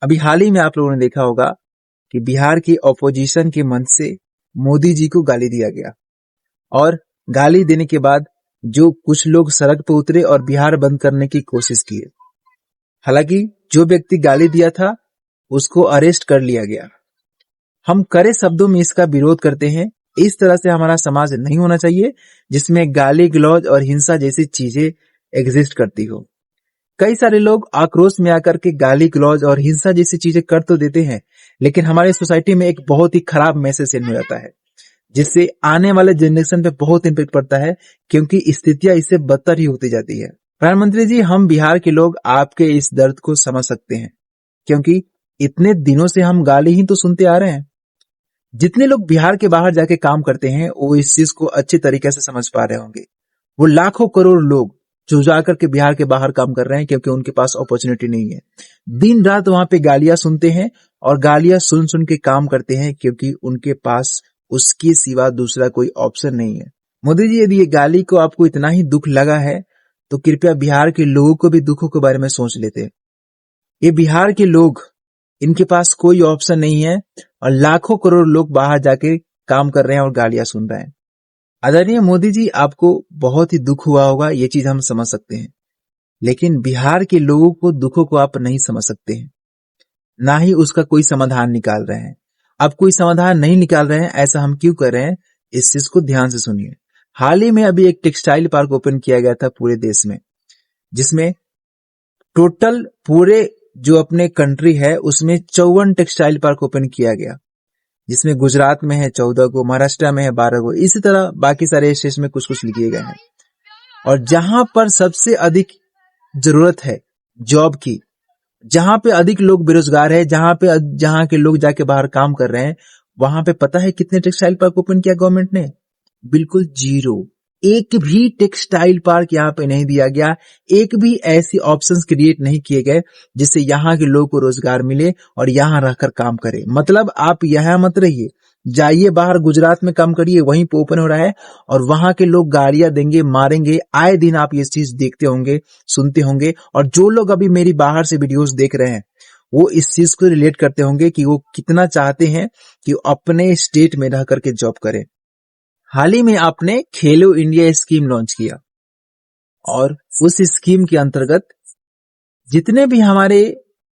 अभी हाल ही में आप लोगों ने देखा होगा कि बिहार की ऑपोजिशन के मंच से मोदी जी को गाली दिया गया और गाली देने के बाद जो कुछ लोग सड़क पर उतरे और बिहार बंद करने की कोशिश की। हालांकि जो व्यक्ति गाली दिया था उसको अरेस्ट कर लिया गया। हम कड़े शब्दों में इसका विरोध करते हैं। इस तरह से हमारा समाज नहीं होना चाहिए जिसमें गाली गलौज और हिंसा जैसी चीजें एग्जिस्ट करती हो। कई सारे लोग आक्रोश में आकर के गाली गलौज और हिंसा जैसी चीजें कर तो देते हैं, लेकिन हमारे सोसाइटी में एक बहुत ही खराब मैसेज सेंड हो जाता है जिससे आने वाले जनरेशन पे बहुत इम्पैक्ट पड़ता है, क्योंकि स्थितियां इससे बदतर ही होती जाती है। प्रधानमंत्री जी, हम बिहार के लोग आपके इस दर्द को समझ सकते हैं, क्योंकि इतने दिनों से हम गाली ही तो सुनते आ रहे हैं। जितने लोग बिहार के बाहर जाके काम करते हैं वो इस चीज को अच्छी तरीके से समझ पा रहे होंगे। वो लाखों करोड़ लोग जो जाकर के बिहार के बाहर काम कर रहे हैं क्योंकि उनके पास अपॉर्चुनिटी नहीं है, दिन रात वहां पे गालियां सुनते हैं और गालियां सुन सुन के काम करते हैं क्योंकि उनके पास उसके सिवा दूसरा कोई ऑप्शन नहीं है। मोदी जी, यदि ये गाली को आपको इतना ही दुख लगा है तो कृपया बिहार के लोगों को भी दुखों के बारे में सोच लेते। ये बिहार के लोग, इनके पास कोई ऑप्शन नहीं है और लाखों करोड़ लोग बाहर जाके काम कर रहे हैं और गालियां सुन रहे हैं। आदरणीय मोदी जी, आपको बहुत ही दुख हुआ होगा, ये चीज हम समझ सकते हैं, लेकिन बिहार के लोगों को दुखों को आप नहीं समझ सकते हैं, ना ही उसका कोई समाधान निकाल रहे हैं। आप कोई समाधान नहीं निकाल रहे हैं, ऐसा हम क्यों कर रहे हैं, इस चीज को ध्यान से सुनिए। हाल ही में अभी एक टेक्सटाइल पार्क ओपन किया गया था पूरे देश में, जिसमें टोटल पूरे जो अपने कंट्री है उसमें 54 टेक्सटाइल पार्क ओपन किया गया, जिसमें गुजरात में है 14 को, महाराष्ट्र में है 12 को, इसी तरह बाकी सारे स्टेट्स में कुछ कुछ लिखे गए हैं। और जहां पर सबसे अधिक जरूरत है जॉब की, जहां पे अधिक लोग बेरोजगार है, जहां के लोग जाके बाहर काम कर रहे हैं, वहां पे पता है कितने टेक्सटाइल पार्क ओपन किया गवर्नमेंट ने? बिल्कुल 0। एक भी टेक्सटाइल पार्क यहाँ पे नहीं दिया गया, एक भी ऐसी ऑप्शंस क्रिएट नहीं किए गए जिससे यहाँ के लोगों को रोजगार मिले और यहाँ रहकर काम करे। मतलब आप यहाँ मत रहिए, जाइए बाहर गुजरात में काम करिए, वहीं पे ओपन हो रहा है और वहां के लोग गालियां देंगे, मारेंगे। आए दिन आप ये चीज देखते होंगे, सुनते होंगे, और जो लोग अभी मेरी बाहर से वीडियोस देख रहे हैं वो इस चीज को रिलेट करते होंगे कि वो कितना चाहते हैं कि वो अपने स्टेट में रह करके जॉब करें। हाल ही में आपने खेलो इंडिया स्कीम लॉन्च किया और उस स्कीम के अंतर्गत जितने भी हमारे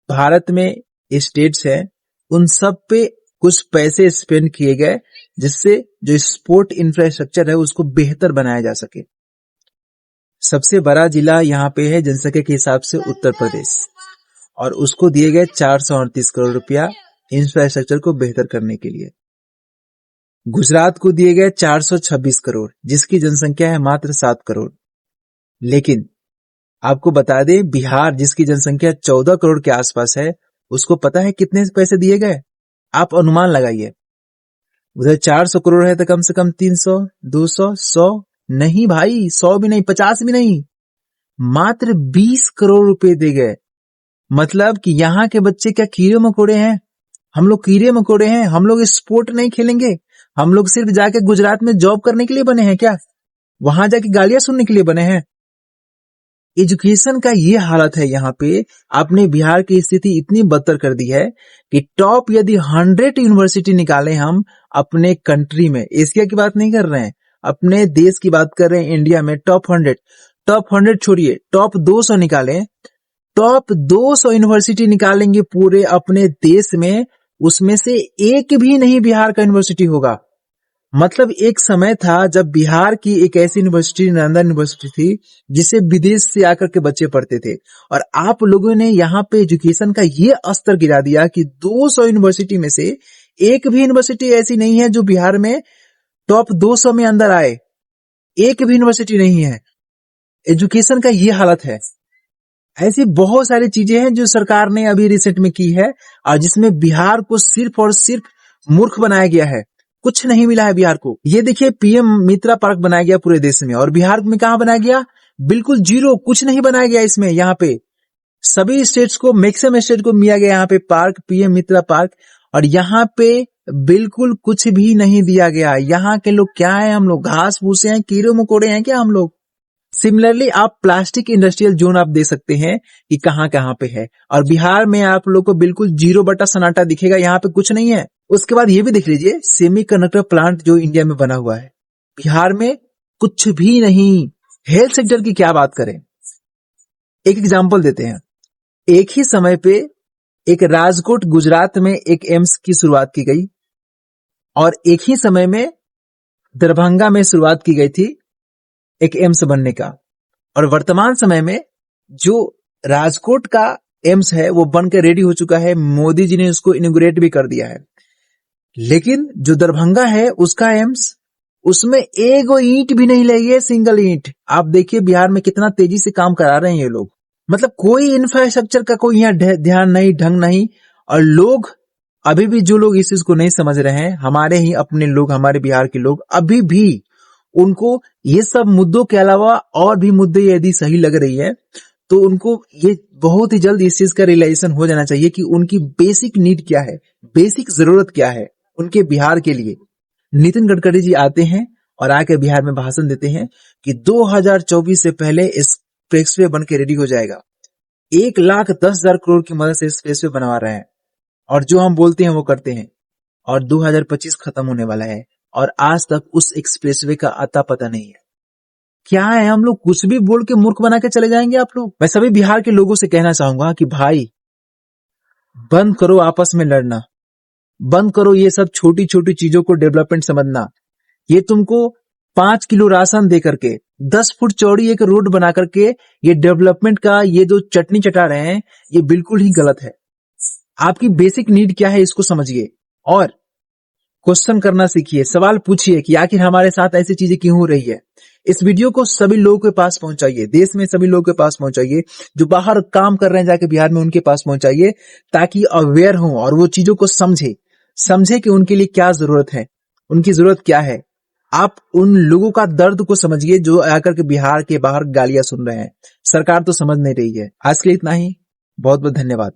भारत में स्टेट्स हैं उन सब पे कुछ पैसे स्पेंड किए गए, जिससे जो स्पोर्ट इंफ्रास्ट्रक्चर है उसको बेहतर बनाया जा सके। सबसे बड़ा जिला यहाँ पे है जनसंख्या के हिसाब से उत्तर प्रदेश, और उसको दिए गए 438 करोड़ रुपया इंफ्रास्ट्रक्चर को बेहतर करने के लिए। गुजरात को दिए गए 426 करोड़, जिसकी जनसंख्या है मात्र 7 करोड़। लेकिन आपको बता दें, बिहार जिसकी जनसंख्या 14 करोड़ के आसपास है, उसको पता है कितने पैसे दिए गए? आप अनुमान लगाइए। उधर 400 करोड़ है तो कम से कम 300, 200, 100 नहीं भाई, 100 भी नहीं, 50 भी नहीं, मात्र 20 करोड़ रुपए दे गए। मतलब कि यहाँ के बच्चे क्या कीड़े मकोड़े हैं? हम लोग कीड़े मकोड़े हैं? हम लोग स्पोर्ट नहीं खेलेंगे? हम लोग सिर्फ जाके गुजरात में जॉब करने के लिए बने हैं क्या? वहां जाके गालियां सुनने के लिए बने हैं? एजुकेशन का ये हालत है यहाँ पे। आपने बिहार की स्थिति इतनी बदतर कर दी है कि टॉप यदि 100 यूनिवर्सिटी निकालें हम अपने कंट्री में, एशिया की बात नहीं कर रहे हैं, अपने देश की बात कर रहे हैं, इंडिया में टॉप 100 छोड़िए, टॉप 200 निकालें, टॉप 200 यूनिवर्सिटी निकालेंगे पूरे अपने देश में, उसमें से एक भी नहीं बिहार का यूनिवर्सिटी होगा। मतलब एक समय था जब बिहार की एक ऐसी यूनिवर्सिटी नालंदा यूनिवर्सिटी थी जिसे विदेश से आकर के बच्चे पढ़ते थे, और आप लोगों ने यहाँ पे एजुकेशन का ये स्तर गिरा दिया कि 200 यूनिवर्सिटी में से एक भी यूनिवर्सिटी ऐसी नहीं है जो बिहार में टॉप 200 में अंदर आए। एक भी यूनिवर्सिटी नहीं है। एजुकेशन का ये हालत है। ऐसी बहुत सारी चीजें हैं जो सरकार ने अभी रिसेंट में की है और जिसमें बिहार को सिर्फ और सिर्फ मूर्ख बनाया गया है। कुछ नहीं मिला है बिहार को। ये देखिए, पीएम मित्रा पार्क बनाया गया पूरे देश में, और बिहार में कहां बनाया गया? बिल्कुल 0, कुछ नहीं बनाया गया इसमें। यहाँ पे सभी स्टेट्स को, मैक्सिमम स्टेट को मिला गया यहाँ पे पार्क, पीएम मित्रा पार्क, और यहाँ पे बिल्कुल कुछ भी नहीं दिया गया। यहाँ के लोग क्या है? हम लोग घास भूसे हैं, कीड़े मकोड़े हैं क्या हम लोग? सिमिलरली आप प्लास्टिक इंडस्ट्रियल जोन आप देख सकते हैं कि कहां कहां पे है, और बिहार में आप लोग को बिल्कुल 0 सन्नाटा दिखेगा, यहाँ पे कुछ नहीं है। उसके बाद ये भी देख लीजिए सेमीकंडक्टर प्लांट जो इंडिया में बना हुआ है, बिहार में कुछ भी नहीं। हेल्थ सेक्टर की क्या बात करें, एक एग्जांपल देते हैं। एक ही समय पे एक राजकोट गुजरात में एक एम्स की शुरुआत की गई, और एक ही समय में दरभंगा में शुरुआत की गई थी एक एम्स बनने का, और वर्तमान समय में जो राजकोट का एम्स है वो बनकर रेडी हो चुका है, मोदी जी ने उसको इनॉग्रेट भी कर दिया है। लेकिन जो दरभंगा है उसका एम्स, उसमें एक ईंट भी नहीं लगी है, सिंगल ईंट। आप देखिए बिहार में कितना तेजी से काम करा रहे हैं ये लोग, मतलब कोई इंफ्रास्ट्रक्चर का कोई यहाँ ध्यान नहीं, ढंग नहीं। और लोग अभी भी, जो लोग इस चीज को नहीं समझ रहे हैं, हमारे ही अपने लोग, हमारे बिहार के लोग, अभी भी उनको ये सब मुद्दों के अलावा और भी मुद्दे यदि सही लग रही है तो उनको ये बहुत ही जल्द इस चीज का रियलाइजेशन हो जाना चाहिए कि उनकी बेसिक नीड क्या है, बेसिक जरूरत क्या है उनके बिहार के लिए। नितिन गडकरी जी आते हैं और आके बिहार में भाषण देते हैं कि 2024 से पहले एक्सप्रेसवे बन के रेडी हो जाएगा। 1,10,000 करोड़ की मदद से एक्सप्रेसवे बनवा रहे हैं, और जो हम बोलते हैं वो करते हैं। और 2025 खत्म होने वाला है और आज तक उस एक्सप्रेसवे का अता पता नहीं है। क्या है, हम लोग कुछ भी बोल के मूर्ख बना के चले जाएंगे आप लोग। मैं सभी बिहार के लोगों से कहना चाहूंगा कि भाई बंद करो आपस में लड़ना, बंद करो ये सब छोटी छोटी चीजों को डेवलपमेंट समझना। ये तुमको 5 किलो राशन दे करके 10 फुट चौड़ी एक रोड बना करके ये डेवलपमेंट का ये जो चटनी चटा रहे हैं, ये बिल्कुल ही गलत है। आपकी बेसिक नीड क्या है इसको समझिए और क्वेश्चन करना सीखिए, सवाल पूछिए कि आखिर हमारे साथ ऐसी चीजें क्यों हो रही है। इस वीडियो को सभी लोगों के पास पहुंचाइए, देश में सभी लोगों के पास पहुंचाइए, जो बाहर काम कर रहे हैं जाके बिहार में उनके पास पहुंचाइए, ताकि अवेयर हो और वो चीजों को समझे कि उनके लिए क्या जरूरत है, उनकी जरूरत क्या है। आप उन लोगों का दर्द को समझिए जो आकर के बिहार के बाहर गालियां सुन रहे हैं। सरकार तो समझ नहीं रही है। आज के लिए इतना ही, बहुत बहुत धन्यवाद।